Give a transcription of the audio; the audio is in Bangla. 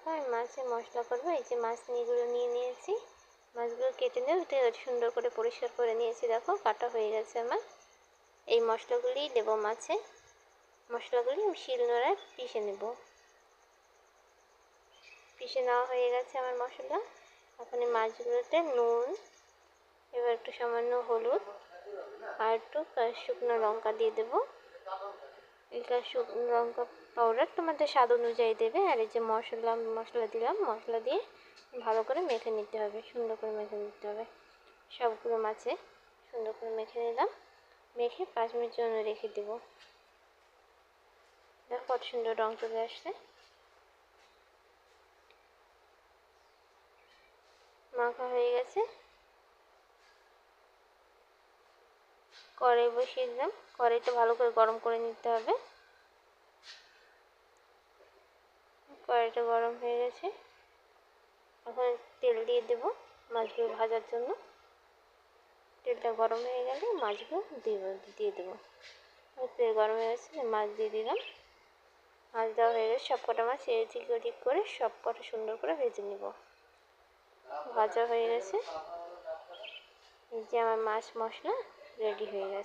দেখো আমি মাছের মশলা করবো। এই যে মাছ নিয়েগুলো নিয়েছি, মাছগুলো কেটে নেব। এটা সুন্দর করে পরিষ্কার করে নিয়েছি, দেখো কাটা হয়ে গেছে আমার। এই মশলাগুলি দেবো মাছে। মশলাগুলি আমি শিলনোড়ায় পিষে নেব। পিষে নেওয়া হয়ে গেছে আমার মশলা। এখন এই মাছগুলোতে নুন, এবার একটু সামান্য হলুদ আর একটু শুকনো লঙ্কা দিয়ে দেবো। এটা শুকনো লঙ্কা পাউডার তোমাদের স্বাদ অনুযায়ী দেবে। আর এই যে মশলা দিলাম, মশলা দিয়ে ভালো করে মেখে নিতে হবে, সুন্দর করে মেখে নিতে হবে। সবগুলো মাছে সুন্দর করে মেখে নিলাম। মেখে 5 মিনিট জন্য রেখে দেবো। দেখো কত সুন্দর রং চলে আসছে। মাখা হয়ে গেছে। কড়াই বসিয়ে দিলাম। কড়াইটা ভালো করে গরম করে নিতে হবে। কড়াইটা গরম হয়ে গেছে। এখন তেল দিয়ে দেবো মাছগুলো ভাজার জন্য। তেলটা গরম হয়ে গেলে মাছগুলো দিয়ে দেবো। তেল গরম হয়ে গেছে, মাছ দিয়ে দিলাম। মাছ দেওয়া হয়ে গেছে। সব কটা মাছ এদিক ওদিক করে সব কটা সুন্দর করে ভেজে নেব। ভাজা হয়ে গেছে। এই যে আমার মাছ মশলা রেডি হয়ে গেছে।